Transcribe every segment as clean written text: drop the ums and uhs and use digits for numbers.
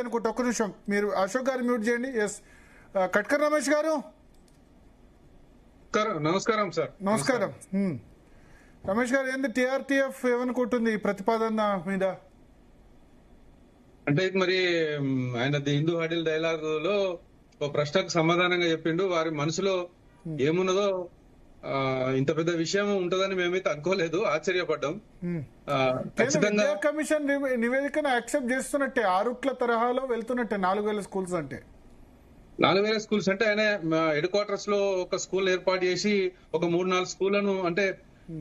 అనుకుంటా. ఒక్క నిమిషం మీరు అశోక్ గారు మ్యూట్ చేయండి. ఎస్ కట్కర్ రమేష్ గారు నమస్కారం సార్. నమస్కారం. రమేష్ గారు ఏంది టిఆర్టీఎఫ్ ఏమనుకుంటుంది ఈ ప్రతిపాదన మీద? అంటే ఇది మరి ఆయన హిందూ హడిల్ డైలాగ్ లో ఒక ప్రశ్నకు సమాధానంగా చెప్పిండు. వారి మనసులో ఏమున్నదో ఇంత పెద్ద విషయం ఉంటదని మేమైతే అనుకోలేదు, ఆశ్చర్యపడ్డాం. ఖచ్చితంగా కమిషన్ నివేదికను యాక్సెప్ట్ చేస్తున్నట్టే, ఆరుట్ల తరహాలో వెళ్తున్నట్టే 4000 స్కూల్స్ అంటే. 4000 స్కూల్స్ అంటే ఆయన హెడ్ క్వార్టర్స్ లో ఒక స్కూల్ ఏర్పాటు చేసి ఒక 3-4 స్కూళ్లను అంటే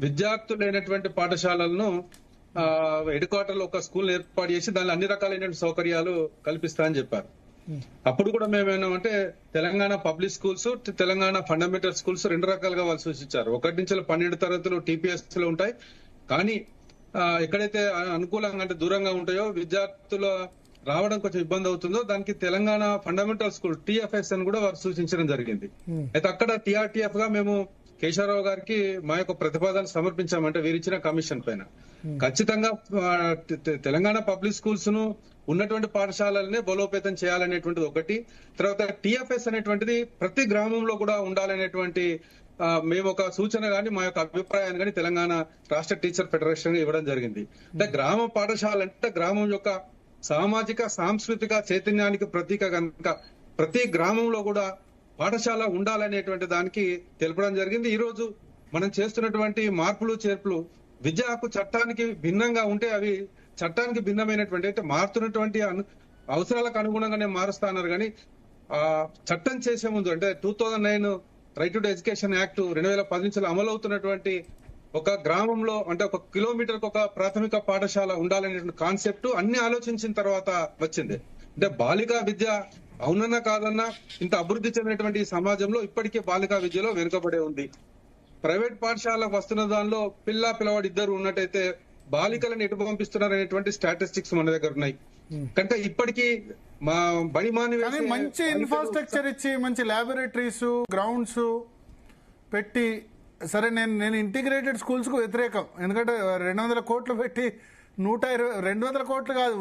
విద్యార్థులు లేనటువంటి పాఠశాలలను హెడ్ క్వార్టర్ లో ఒక స్కూల్ ఏర్పాటు చేసి దానిలో అన్ని రకాలైన సౌకర్యాలు కల్పిస్తా అని చెప్పారు. అప్పుడు కూడా మేమేమంటే Telangana public schools, Telangana fundamental schools 2 రకాలుగా వాళ్ళు సూచించారు. 1 నుంచి 12 తరగతులు టీపీఎస్ లో ఉంటాయి, కానీ ఎక్కడైతే అనుకూలంగా అంటే దూరంగా ఉంటాయో విద్యార్థుల రావడం కొంచెం ఇబ్బంది అవుతుందో దానికి తెలంగాణ ఫండమెంటల్ స్కూల్ టిఎఫ్ఎస్ అని కూడా వారు సూచించడం జరిగింది. అయితే అక్కడ టిఆర్టీఎఫ్ గా మేము కేశవరావు గారికి మా యొక్క ప్రతిపాదన సమర్పించామంటే వీరిచ్చిన కమిషన్ పైన ఖచ్చితంగా తెలంగాణ పబ్లిక్ స్కూల్స్ ను ఉన్నటువంటి పాఠశాలలనే బలోపేతం చేయాలనేటువంటిది ఒకటి. తర్వాత టిఎఫ్ఎస్ అనేటువంటిది ప్రతి గ్రామంలో కూడా ఉండాలనేటువంటి మేము ఒక సూచన గాని మా యొక్క అభిప్రాయాన్ని గాని తెలంగాణ రాష్ట్ర టీచర్ ఫెడరేషన్ ఇవ్వడం జరిగింది. అంటే గ్రామ పాఠశాల అంటే గ్రామం యొక్క సామాజిక సాంస్కృతిక చైతన్యానికి ప్రతీక కనుక ప్రతి గ్రామంలో కూడా పాఠశాల ఉండాలనేటువంటి దానికి తెలపడం జరిగింది. ఈ రోజు మనం చేస్తున్నటువంటి మార్పులు చేర్పులు విద్యా హక్కు చట్టానికి భిన్నంగా ఉంటే అవి చట్టానికి భిన్నమైనటువంటి అంటే మారుతున్నటువంటి అవసరాలకు అనుగుణంగానే మారుస్తా అన్నారు. కానీ ఆ చట్టం చేసే ముందు అంటే 2009 రైట్ టు ఎడ్యుకేషన్ యాక్ట్ 2010 నుంచి అమలు అవుతున్నటువంటి ఒక గ్రామంలో అంటే 1 కిలోమీటర్ ఒక ప్రాథమిక పాఠశాల ఉండాలనేటువంటి కాన్సెప్ట్ అన్ని ఆలోచించిన తర్వాత వచ్చింది. అంటే బాలికా విద్య అవునన్నా కాదన్నా ఇంత అభివృద్ధి చెందినటువంటి సమాజంలో ఇప్పటికే బాలికా విద్యలో వెనుకబడే ఉంది. ప్రైవేట్ పాఠశాలకు వస్తున్న దానిలో పిల్లవాడు ఇద్దరు ఉన్నట్టయితే బాలికలను ఎటు పంపిస్తున్నారు అనేటువంటి స్టాటిస్టిక్స్ మన దగ్గర ఉన్నాయి. కనుక ఇప్పటికీ మా బడి మంచి ఇన్ఫ్రాస్ట్రక్చర్ ఇచ్చి మంచి ల్యాబొరేటరీస్ గ్రౌండ్స్ పెట్టి సరే నేను ఇంటిగ్రేటెడ్ స్కూల్స్ కు వ్యతిరేకం. ఎందుకంటే 200 కోట్లు పెట్టి 200 కోట్లు కాదు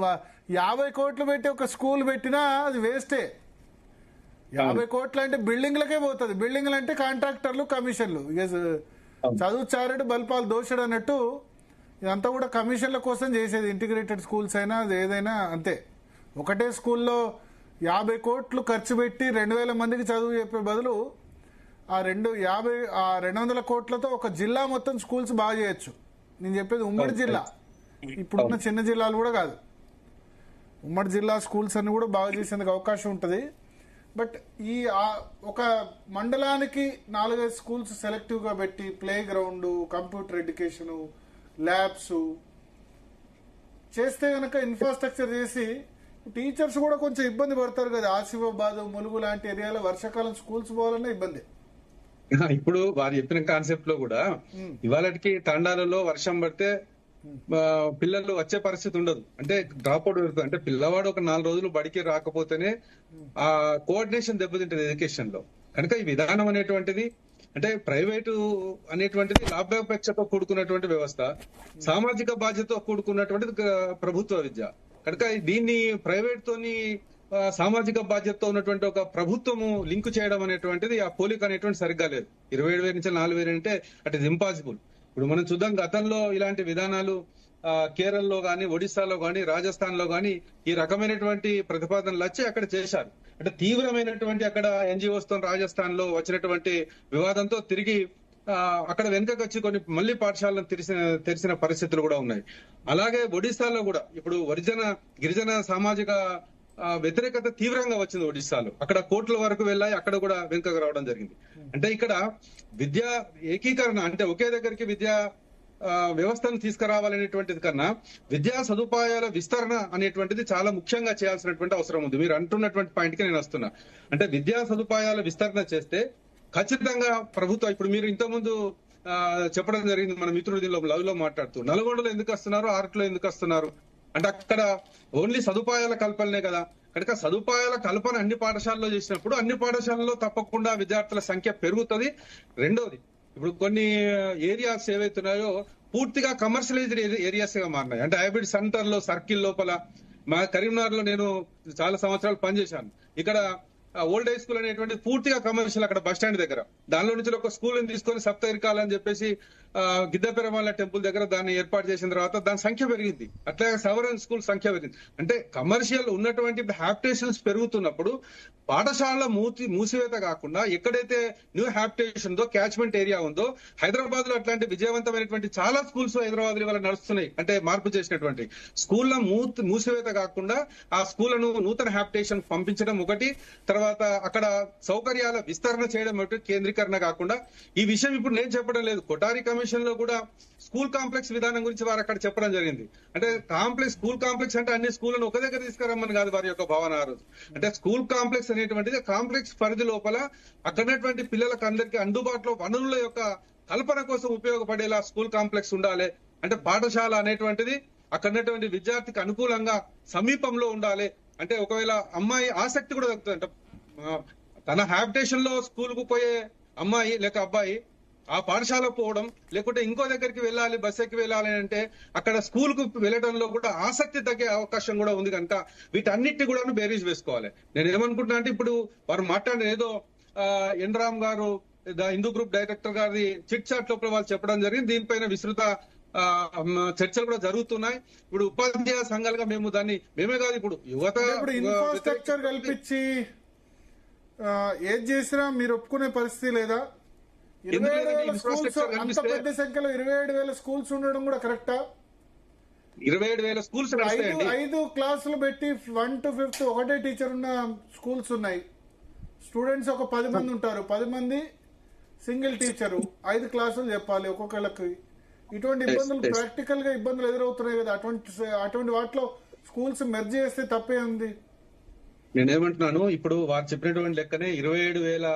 50 కోట్లు పెట్టి ఒక స్కూల్ పెట్టినా అది వేస్టే. 50 కోట్లు అంటే బిల్డింగ్లకే పోతుంది. బిల్డింగ్లు అంటే కాంట్రాక్టర్లు కమిషన్లు, చదువు చారడు బల్పాలు దోషడు అన్నట్టు ఇదంతా కూడా కమిషన్ల కోసం చేసేది. ఇంటిగ్రేటెడ్ స్కూల్స్ అయినా అది ఏదైనా అంతే. ఒకటే స్కూల్లో 50 కోట్లు ఖర్చు పెట్టి 2000 మందికి చదువు చెప్పే బదులు ఆ 200 కోట్లతో ఒక జిల్లా మొత్తం స్కూల్స్ బాగా చేయొచ్చు. నేను చెప్పేది ఉమ్మడి జిల్లా, ఇప్పుడున్న చిన్న జిల్లాలు కూడా కాదు, ఉమ్మడి జిల్లా స్కూల్స్ అన్ని కూడా బాగా చేసేందుకు అవకాశం ఉంటుంది. బట్ ఈ ఒక మండలానికి 4-5 స్కూల్స్ సెలెక్టివ్ గా పెట్టి play ground, computer education, labs చేస్తే గనక ఇన్ఫ్రాస్ట్రక్చర్ చేసి టీచర్స్ కూడా కొంచెం ఇబ్బంది పడతారు కదా. ఆసిఫాబాద్, ములుగు లాంటి ఏరియాలో వర్షాకాలం స్కూల్స్ పోవాలన్నా ఇబ్బంది. ఇప్పుడు వారు చెప్పిన కాన్సెప్ట్ లో కూడా ఇవాళకి తండాలలో వర్షం పడితే పిల్లలు వచ్చే పరిస్థితి ఉండదు, అంటే డ్రాప్ అవుట్ పెడుతుంది. అంటే పిల్లవాడు ఒక 4 రోజులు బడికి రాకపోతేనే ఆ కోఆర్డినేషన్ దెబ్బతింటది ఎడ్యుకేషన్ లో. కనుక ఈ విధానం అనేటువంటిది అంటే ప్రైవేటు అనేటువంటిది లాభాపేక్షతో కూడుకున్నటువంటి వ్యవస్థ, సామాజిక బాధ్యతతో కూడుకున్నటువంటిది ప్రభుత్వ విద్య. కనుక దీన్ని ప్రైవేట్ తోని సామాజిక బాధ్యతతో ఉన్నటువంటి ఒక ప్రభుత్వము లింక్ చేయడం అనేటువంటిది ఆ పోలిక అనేటువంటి సరిగ్గా లేదు. 27,000 నుంచి 4,000 అంటే అట్ ఇస్ ఇంపాసిబుల్. ఇప్పుడు మనం చూద్దాం, గతంలో ఇలాంటి విధానాలు కేరళలో గాని, ఒడిశాలో గాని, రాజస్థాన్ లో గాని ఈ రకమైనటువంటి ప్రతిపాదనలు వచ్చి అక్కడ చేశారు. అంటే తీవ్రమైనటువంటి అక్కడ ఎన్జిఓస్ తో రాజస్థాన్ లో వచ్చినటువంటి వివాదంతో తిరిగి అక్కడ వెనుకకు వచ్చి కొన్ని మళ్లీ పాఠశాలను తెరిచిన పరిస్థితులు కూడా ఉన్నాయి. అలాగే ఒడిశాలో కూడా ఇప్పుడు గిరిజన సామాజిక వ్యతిరేకత తీవ్రంగా వచ్చింది ఒడిశాలో. అక్కడ కోర్టుల వరకు వెళ్ళాయి, అక్కడ కూడా వెనుకకు రావడం జరిగింది. అంటే ఇక్కడ విద్యా ఏకీకరణ అంటే ఒకే దగ్గరికి విద్యా వ్యవస్థను తీసుకురావాలనేటువంటిది కన్నా విద్యా సదుపాయాల విస్తరణ అనేటువంటిది చాలా ముఖ్యంగా చేయాల్సినటువంటి అవసరం ఉంది. మీరు అంటున్నటువంటి పాయింట్ కి నేను వస్తున్నా. అంటే విద్యా సదుపాయాల విస్తరణ చేస్తే ఖచ్చితంగా ప్రభుత్వం ఇప్పుడు మీరు ఇంతకుముందు చెప్పడం జరిగింది, మన మిత్రుడు దీనిలో లవ్ లో మాట్లాడుతూ నల్గొండలో ఎందుకు వస్తున్నారు, ఆరుట్లో ఎందుకు వస్తున్నారు అంటే అక్కడ ఓన్లీ సదుపాయాల కల్పనలే కదా. కనుక సదుపాయాల కల్పన అన్ని పాఠశాలలో చేసినప్పుడు అన్ని పాఠశాలలో తప్పకుండా విద్యార్థుల సంఖ్య పెరుగుతుంది. రెండోది, ఇప్పుడు కొన్ని ఏరియాస్ ఏవైతున్నాయో పూర్తిగా కమర్షియలైజ్డ్ ఏరియాస్ గా మారినాయి. అంటే హైబ్రిడ్ సెంటర్ లో సర్కిల్ లోపల మా కరీంనగర్ లో నేను చాలా సంవత్సరాలు పనిచేశాను. ఇక్కడ ఓల్డ్ హై స్కూల్ అనేటువంటి పూర్తిగా కమర్షియల్ అక్కడ బస్ స్టాండ్ దగ్గర. దానిలో నుంచి ఒక స్కూల్ తీసుకొని సప్తగిరికాలు అని చెప్పేసి గిద్దపెరమాల టెంపుల్ దగ్గర దాన్ని ఏర్పాటు చేసిన తర్వాత దాని సంఖ్య పెరిగింది. అట్లాగే సవరన్ స్కూల్ సంఖ్య పెరిగింది. అంటే కమర్షియల్ ఉన్నటువంటి హ్యాబిటేషన్స్ పెరుగుతున్నప్పుడు పాఠశాల మూసివేత కాకుండా ఎక్కడైతే న్యూ హ్యాబిటేషన్ ఉందో, క్యాచ్మెంట్ ఏరియా ఉందో, హైదరాబాద్ లో అట్లాంటి విజయవంతమైనటువంటి చాలా స్కూల్స్ హైదరాబాద్ లో ఇవాళ నడుస్తున్నాయి. అంటే మార్పు చేసినటువంటి స్కూళ్ళ మూసివేత కాకుండా ఆ స్కూళ్లను నూతన హ్యాబిటేషన్ పంపించడం ఒకటి, తర్వాత అక్కడ సౌకర్యాల విస్తరణ చేయడం ఒకటి, కేంద్రీకరణ కాకుండా. ఈ విషయం ఇప్పుడు నేను చెప్పడం లేదు, కొఠారి కమిషన్ లో కూడా స్కూల్ కాంప్లెక్స్ విధానం గురించి వారు అక్కడ చెప్పడం జరిగింది. అంటే స్కూల్ కాంప్లెక్స్ అంటే అన్ని స్కూళ్లను ఒక దగ్గర తీసుకురమ్మని కాదు వారి యొక్క భావన ఆ రోజు. అంటే స్కూల్ కాంప్లెక్స్ అనేటువంటిది కాంప్లెక్స్ పరిధి లోపల అక్కడటువంటి పిల్లలకు అందరికీ అందుబాటులో వనరుల యొక్క కల్పన కోసం ఉపయోగపడేలా స్కూల్ కాంప్లెక్స్ ఉండాలి. అంటే పాఠశాల అనేటువంటిది అక్కడటువంటి విద్యార్థికి అనుకూలంగా సమీపంలో ఉండాలి. అంటే ఒకవేళ అమ్మాయి ఆసక్తి కూడా దక్కుతుంది. అంటే తన హ్యాబిటేషన్ లో స్కూల్ కు పోయే అమ్మాయి లేక అబ్బాయి ఆ పాఠశాలకు పోవడం, లేకుంటే ఇంకో దగ్గరికి వెళ్ళాలి, బస్ ఎక్కి వెళ్ళాలి అంటే అక్కడ స్కూల్ కు వెళ్ళడంలో కూడా ఆసక్తి తగ్గే అవకాశం కూడా ఉంది. కనుక వీటన్నిటి కూడా బేరీజ్ వేసుకోవాలి. నేను ఏమనుకుంటున్నా అంటే ఇప్పుడు వారు మాట్లాడిన ఏదో ఎన్ రామ్ గారు హిందూ గ్రూప్ డైరెక్టర్ గారి చిట్ చాట్ లోపల వాళ్ళు చెప్పడం జరిగింది. దీనిపైన విస్తృత చర్చలు కూడా జరుగుతున్నాయి. ఇప్పుడు ఉపాధ్యాయ సంఘాలుగా మేమే కాదు, ఇప్పుడు యువత ఇన్ఫ్రాస్ట్రక్చర్ కల్పించి ఏది చేసినా మీరు ఒప్పుకునే పరిస్థితి లేదా? 27,000 స్కూల్స్, అంత పెద్ద సంఖ్యలో 27,000 స్కూల్స్ ఉండడం కూడా కరెక్టా? 27,000 స్కూల్స్ 5 క్లాసులు పెట్టి 1 to 5th ఒకటే టీచర్ ఉన్న స్కూల్స్ ఉన్నాయి. స్టూడెంట్స్ ఒక 10 మంది ఉంటారు, 10 మంది సింగిల్ టీచరు, 5 క్లాసులు చెప్పాలి ఒక్కొక్కళ్ళకి. ఇటువంటి ఇబ్బందులు ప్రాక్టికల్ గా ఇబ్బందులు ఎదురవుతున్నాయి కదా. అటువంటి వాటిలో స్కూల్స్ మెర్జ్ చేస్తే తప్పే ఉంది. నేనేమంటున్నాను, ఇప్పుడు వారు చెప్పినటువంటి లెక్కనే 27,000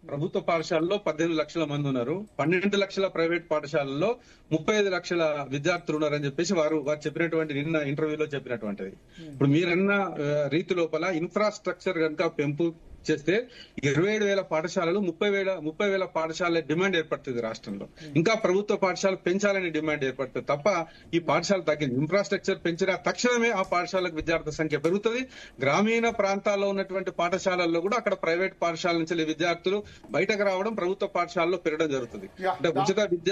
ప్రభుత్వ పాఠశాలలో 18 లక్షల మంది ఉన్నారు, 12 లక్షల ప్రైవేట్ పాఠశాలల్లో 35 లక్షల విద్యార్థులు ఉన్నారని చెప్పేసి వారు చెప్పినటువంటి నిన్న ఇంటర్వ్యూలో చెప్పినటువంటిది. ఇప్పుడు మీరన్న రీతి లోపల ఇన్ఫ్రాస్ట్రక్చర్ కనుక పెంపు చేస్తే 27,000 పాఠశాలలు 30,000 పాఠశాల డిమాండ్ ఏర్పడుతుంది రాష్ట్రంలో. ఇంకా ప్రభుత్వ పాఠశాల పెంచాలని డిమాండ్ ఏర్పడుతుంది తప్ప ఈ పాఠశాల తగ్గింది. ఇన్ఫ్రాస్ట్రక్చర్ పెంచిన తక్షణమే ఆ పాఠశాలకు విద్యార్థుల సంఖ్య పెరుగుతుంది. గ్రామీణ ప్రాంతాల్లో ఉన్నటువంటి పాఠశాలల్లో కూడా అక్కడ ప్రైవేట్ పాఠశాల నుంచి విద్యార్థులు బయటకు రావడం, ప్రభుత్వ పాఠశాలలో పెరగడం జరుగుతుంది. అంటే ఉచిత విద్య.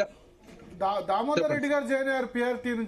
దామోదర్ రెడ్డి గారు జాయిన్ అయ్యారు PRT నుంచి.